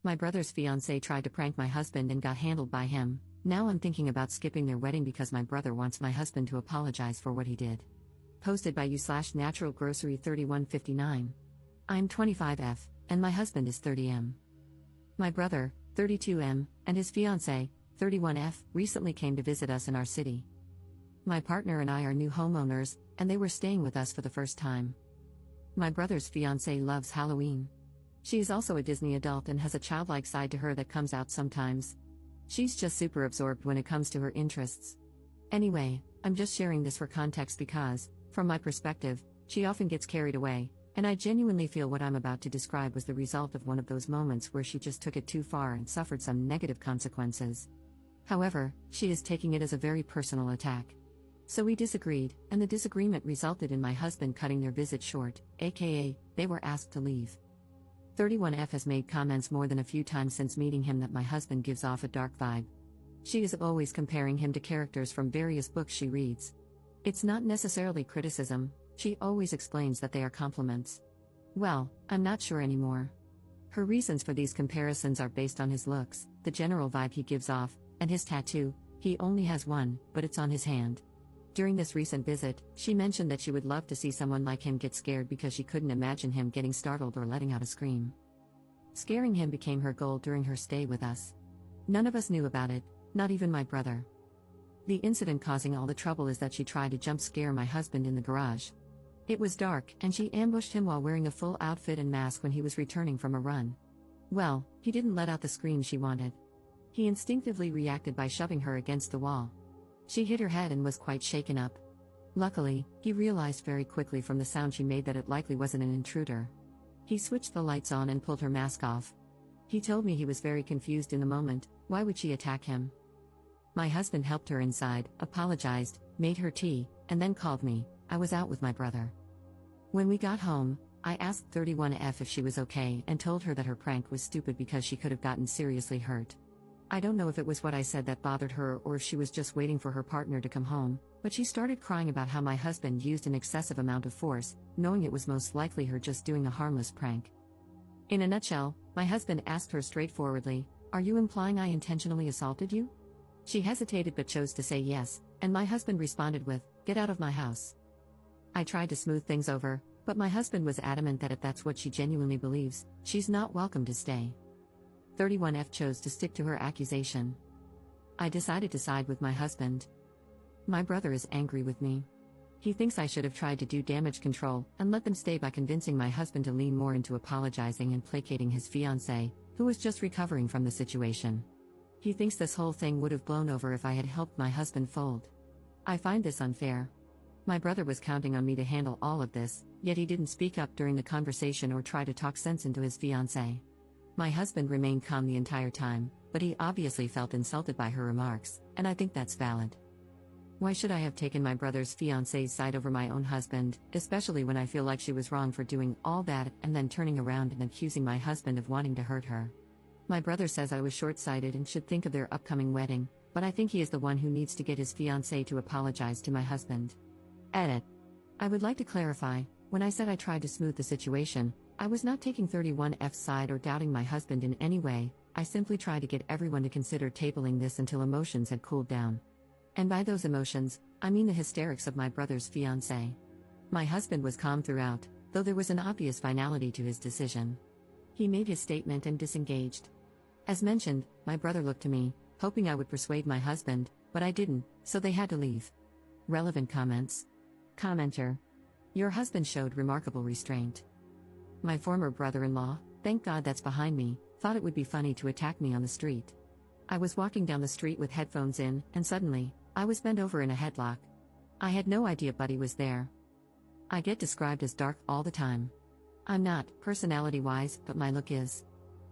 My brother's fiancée tried to prank my husband and got handled by him. Now I'm thinking about skipping their wedding because my brother wants my husband to apologize for what he did. Posted by you/Natural Grocery 3159. I'm 25F, and my husband is 30M. My brother, 32M, and his fiancée, 31F, recently came to visit us in our city. My partner and I are new homeowners, and they were staying with us for the first time. My brother's fiancée loves Halloween. She is also a Disney adult and has a childlike side to her that comes out sometimes. She's just super absorbed when it comes to her interests. Anyway, I'm just sharing this for context because, from my perspective, she often gets carried away, and I genuinely feel what I'm about to describe was the result of one of those moments where she just took it too far and suffered some negative consequences. However, she is taking it as a very personal attack. So we disagreed, and the disagreement resulted in my husband cutting their visit short, aka, they were asked to leave. 31F has made comments more than a few times since meeting him that my husband gives off a dark vibe. She is always comparing him to characters from various books she reads. It's not necessarily criticism, she always explains that they are compliments. Well, I'm not sure anymore. Her reasons for these comparisons are based on his looks, the general vibe he gives off, and his tattoo. He only has one, but it's on his hand. During this recent visit, she mentioned that she would love to see someone like him get scared because she couldn't imagine him getting startled or letting out a scream. Scaring him became her goal during her stay with us. None of us knew about it, not even my brother. The incident causing all the trouble is that she tried to jump scare my husband in the garage. It was dark, and she ambushed him while wearing a full outfit and mask when he was returning from a run. Well, he didn't let out the scream she wanted. He instinctively reacted by shoving her against the wall. She hit her head and was quite shaken up. Luckily, he realized very quickly from the sound she made that it likely wasn't an intruder. He switched the lights on and pulled her mask off. He told me he was very confused in the moment. Why would she attack him? My husband helped her inside, apologized, made her tea, and then called me. I was out with my brother. When we got home, I asked 31F if she was okay and told her that her prank was stupid because she could have gotten seriously hurt. I don't know if it was what I said that bothered her or if she was just waiting for her partner to come home, but she started crying about how my husband used an excessive amount of force, knowing it was most likely her just doing a harmless prank. In a nutshell, my husband asked her straightforwardly, "Are you implying I intentionally assaulted you?" She hesitated but chose to say yes, and my husband responded with, "Get out of my house." I tried to smooth things over, but my husband was adamant that if that's what she genuinely believes, she's not welcome to stay. 31F chose to stick to her accusation. I decided to side with my husband. My brother is angry with me. He thinks I should have tried to do damage control and let them stay by convincing my husband to lean more into apologizing and placating his fiancée, who was just recovering from the situation. He thinks this whole thing would have blown over if I had helped my husband fold. I find this unfair. My brother was counting on me to handle all of this, yet he didn't speak up during the conversation or try to talk sense into his fiancée. My husband remained calm the entire time, but he obviously felt insulted by her remarks, and I think that's valid. Why should I have taken my brother's fiancée's side over my own husband, especially when I feel like she was wrong for doing all that and then turning around and accusing my husband of wanting to hurt her? My brother says I was short-sighted and should think of their upcoming wedding, but I think he is the one who needs to get his fiancée to apologize to my husband. Edit. I would like to clarify, when I said I tried to smooth the situation, I was not taking 31F's side or doubting my husband in any way. I simply tried to get everyone to consider tabling this until emotions had cooled down. And by those emotions, I mean the hysterics of my brother's fiancée. My husband was calm throughout, though there was an obvious finality to his decision. He made his statement and disengaged. As mentioned, my brother looked to me, hoping I would persuade my husband, but I didn't, so they had to leave. Relevant comments. Commenter. Your husband showed remarkable restraint. My former brother-in-law, thank God that's behind me, thought it would be funny to attack me on the street. I was walking down the street with headphones in, and suddenly, I was bent over in a headlock. I had no idea Buddy was there. I get described as dark all the time. I'm not, personality-wise, but my look is.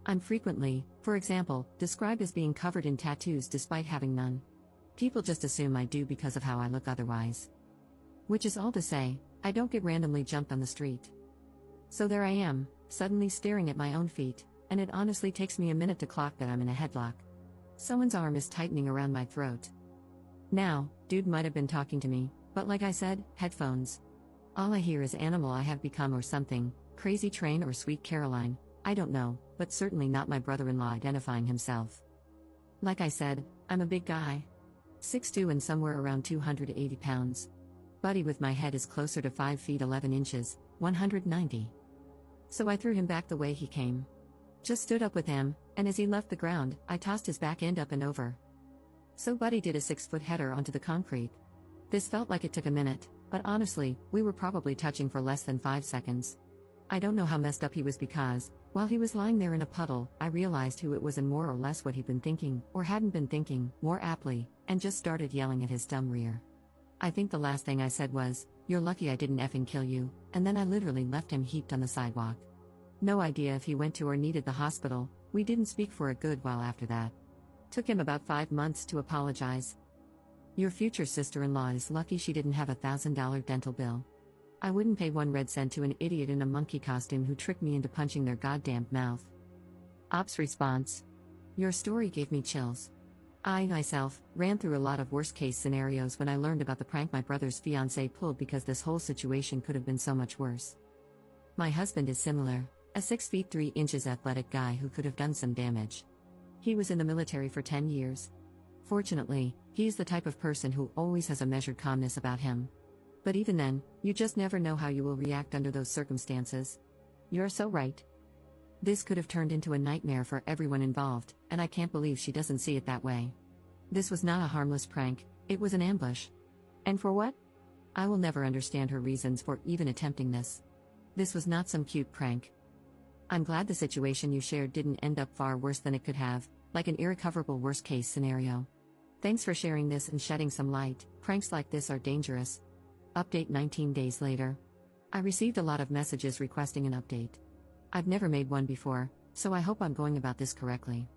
I'm frequently, for example, described as being covered in tattoos despite having none. People just assume I do because of how I look otherwise. Which is all to say, I don't get randomly jumped on the street. So there I am, suddenly staring at my own feet, and it honestly takes me a minute to clock that I'm in a headlock. Someone's arm is tightening around my throat. Now, dude might have been talking to me, but like I said, headphones. All I hear is Animal I Have Become or something, Crazy Train or Sweet Caroline. I don't know, but certainly not my brother-in-law identifying himself. Like I said, I'm a big guy. 6'2" and somewhere around 280 pounds. Buddy with my head is closer to 5 feet 11 inches, 190. So I threw him back the way he came. Just stood up with him, and as he left the ground, I tossed his back end up and over. So Buddy did a 6-foot header onto the concrete. This felt like it took a minute, but honestly, we were probably touching for less than 5 seconds. I don't know how messed up he was because, while he was lying there in a puddle, I realized who it was and more or less what he'd been thinking, or hadn't been thinking, more aptly, and just started yelling at his dumb rear. I think the last thing I said was, "You're lucky I didn't effing kill you," and then I literally left him heaped on the sidewalk. No idea if he went to or needed the hospital. We didn't speak for a good while after that. Took him about 5 months to apologize. Your future sister-in-law is lucky she didn't have a $1,000 dental bill. I wouldn't pay 1 red cent to an idiot in a monkey costume who tricked me into punching their goddamn mouth. Ops response. Your story gave me chills. I, myself, ran through a lot of worst-case scenarios when I learned about the prank my brother's fiancée pulled because this whole situation could have been so much worse. My husband is similar, a 6 feet 3 inches athletic guy who could have done some damage. He was in the military for 10 years. Fortunately, he's the type of person who always has a measured calmness about him. But even then, you just never know how you will react under those circumstances. You're so right. This could have turned into a nightmare for everyone involved, and I can't believe she doesn't see it that way. This was not a harmless prank, it was an ambush. And for what? I will never understand her reasons for even attempting this. This was not some cute prank. I'm glad the situation you shared didn't end up far worse than it could have, like an irrecoverable worst-case scenario. Thanks for sharing this and shedding some light. Pranks like this are dangerous. Update 19 days later. I received a lot of messages requesting an update. I've never made one before, so I hope I'm going about this correctly.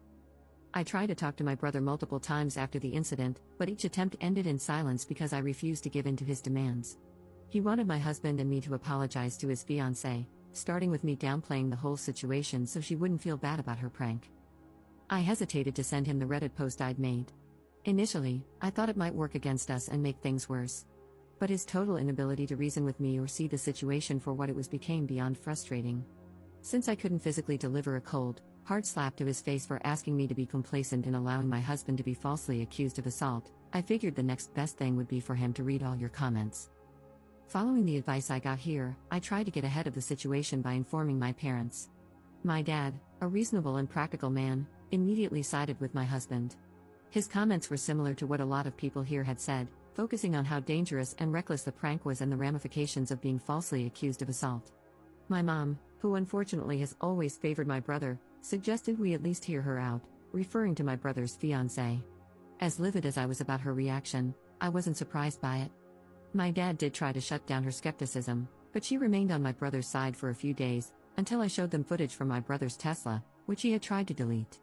I tried to talk to my brother multiple times after the incident, but each attempt ended in silence because I refused to give in to his demands. He wanted my husband and me to apologize to his fiancée, starting with me downplaying the whole situation so she wouldn't feel bad about her prank. I hesitated to send him the Reddit post I'd made. Initially, I thought it might work against us and make things worse. But his total inability to reason with me or see the situation for what it was became beyond frustrating. Since I couldn't physically deliver a cold, hard slap to his face for asking me to be complacent in allowing my husband to be falsely accused of assault, I figured the next best thing would be for him to read all your comments. Following the advice I got here, I tried to get ahead of the situation by informing my parents. My dad, a reasonable and practical man, immediately sided with my husband. His comments were similar to what a lot of people here had said, focusing on how dangerous and reckless the prank was and the ramifications of being falsely accused of assault. My mom, who unfortunately has always favored my brother, suggested we at least hear her out, referring to my brother's fiancée. As livid as I was about her reaction, I wasn't surprised by it. My dad did try to shut down her skepticism, but she remained on my brother's side for a few days, until I showed them footage from my brother's Tesla, which he had tried to delete.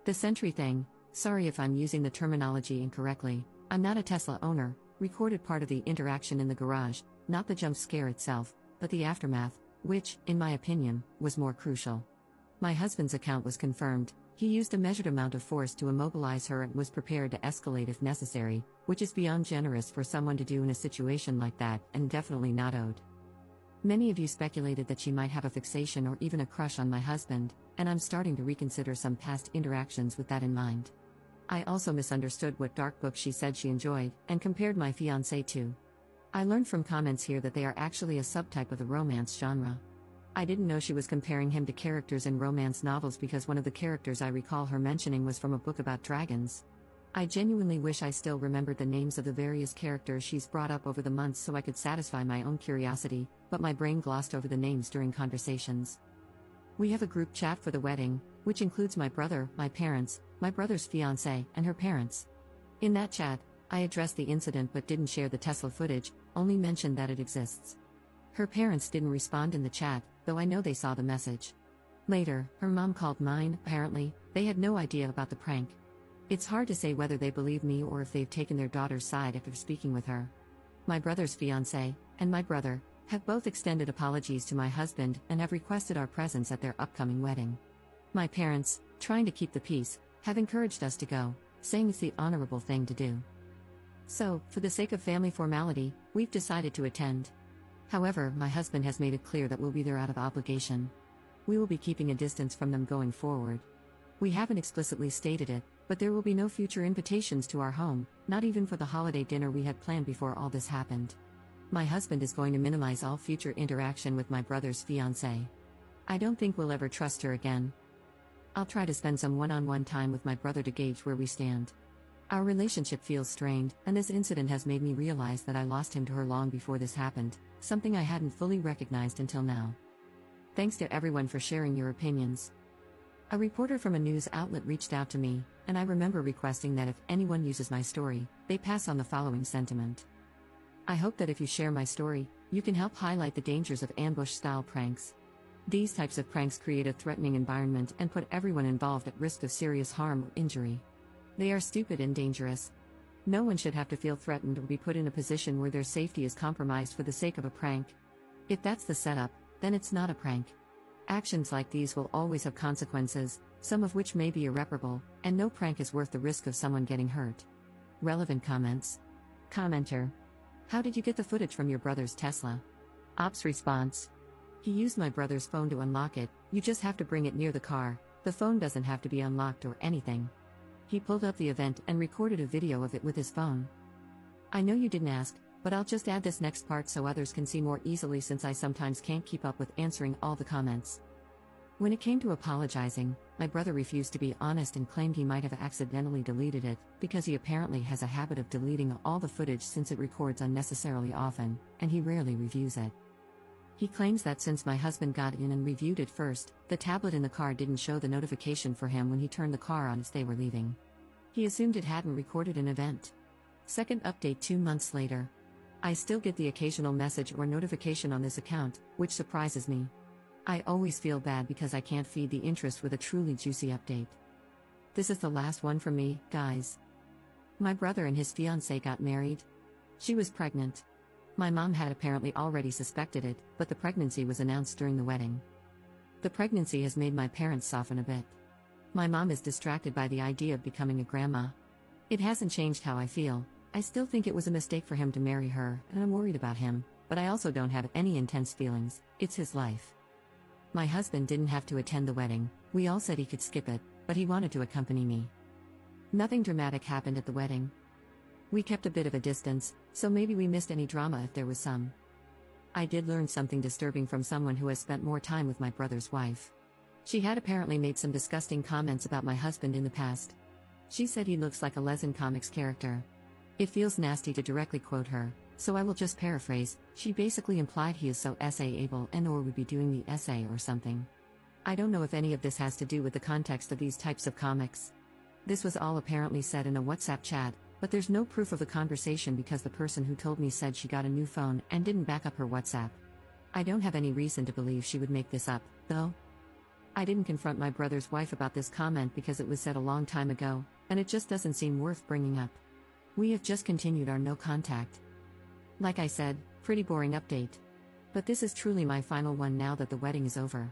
The Sentry thing, sorry if I'm using the terminology incorrectly, I'm not a Tesla owner, recorded part of the interaction in the garage, not the jump scare itself, but the aftermath, which, in my opinion, was more crucial. My husband's account was confirmed. He used a measured amount of force to immobilize her and was prepared to escalate if necessary, which is beyond generous for someone to do in a situation like that and definitely not owed. Many of you speculated that she might have a fixation or even a crush on my husband, and I'm starting to reconsider some past interactions with that in mind. I also misunderstood what dark book she said she enjoyed, and compared my fiancé to. I learned from comments here that they are actually a subtype of the romance genre. I didn't know she was comparing him to characters in romance novels because one of the characters I recall her mentioning was from a book about dragons. I genuinely wish I still remembered the names of the various characters she's brought up over the months so I could satisfy my own curiosity, but my brain glossed over the names during conversations. We have a group chat for the wedding, which includes my brother, my parents, my brother's fiancée, and her parents. In that chat, I addressed the incident but didn't share the Tesla footage, only mentioned that it exists. Her parents didn't respond in the chat, though I know they saw the message. Later, her mom called mine. Apparently, they had no idea about the prank. It's hard to say whether they believe me or if they've taken their daughter's side after speaking with her. My brother's fiancée, and my brother, have both extended apologies to my husband and have requested our presence at their upcoming wedding. My parents, trying to keep the peace, have encouraged us to go, saying it's the honorable thing to do. So, for the sake of family formality, we've decided to attend. However, my husband has made it clear that we'll be there out of obligation. We will be keeping a distance from them going forward. We haven't explicitly stated it, but there will be no future invitations to our home, not even for the holiday dinner we had planned before all this happened. My husband is going to minimize all future interaction with my brother's fiancée. I don't think we'll ever trust her again. I'll try to spend some one-on-one time with my brother to gauge where we stand. Our relationship feels strained, and this incident has made me realize that I lost him to her long before this happened, something I hadn't fully recognized until now. Thanks to everyone for sharing your opinions. A reporter from a news outlet reached out to me, and I remember requesting that if anyone uses my story, they pass on the following sentiment. I hope that if you share my story, you can help highlight the dangers of ambush-style pranks. These types of pranks create a threatening environment and put everyone involved at risk of serious harm or injury. They are stupid and dangerous. No one should have to feel threatened or be put in a position where their safety is compromised for the sake of a prank. If that's the setup, then it's not a prank. Actions like these will always have consequences, some of which may be irreparable, and no prank is worth the risk of someone getting hurt. Relevant comments. Commenter. How did you get the footage from your brother's Tesla? Ops response. He used my brother's phone to unlock it, you just have to bring it near the car, the phone doesn't have to be unlocked or anything. He pulled up the event and recorded a video of it with his phone. I know you didn't ask, but I'll just add this next part so others can see more easily since I sometimes can't keep up with answering all the comments. When it came to apologizing, my brother refused to be honest and claimed he might have accidentally deleted it, because he apparently has a habit of deleting all the footage since it records unnecessarily often, and he rarely reviews it. He claims that since my husband got in and reviewed it first, the tablet in the car didn't show the notification for him when he turned the car on as they were leaving. He assumed it hadn't recorded an event. Second update 2 months later. I still get the occasional message or notification on this account, which surprises me. I always feel bad because I can't feed the interest with a truly juicy update. This is the last one from me, guys. My brother and his fiancée got married. She was pregnant. My mom had apparently already suspected it, but the pregnancy was announced during the wedding. The pregnancy has made my parents soften a bit. My mom is distracted by the idea of becoming a grandma. It hasn't changed how I feel. I still think it was a mistake for him to marry her, and I'm worried about him, but I also don't have any intense feelings, it's his life. My husband didn't have to attend the wedding, we all said he could skip it, but he wanted to accompany me. Nothing dramatic happened at the wedding. We kept a bit of a distance, so maybe we missed any drama if there was some. I did learn something disturbing from someone who has spent more time with my brother's wife. She had apparently made some disgusting comments about my husband in the past. She said he looks like a Lesson Comics character. It feels nasty to directly quote her, so I will just paraphrase. She basically implied he is so essay-able and/or would be doing the essay or something. I don't know if any of this has to do with the context of these types of comics. This was all apparently said in a WhatsApp chat, but there's no proof of the conversation because the person who told me said she got a new phone and didn't back up her WhatsApp. I don't have any reason to believe she would make this up, though. I didn't confront my brother's wife about this comment because it was said a long time ago, and it just doesn't seem worth bringing up. We have just continued our no contact. Like I said, pretty boring update. But this is truly my final one now that the wedding is over.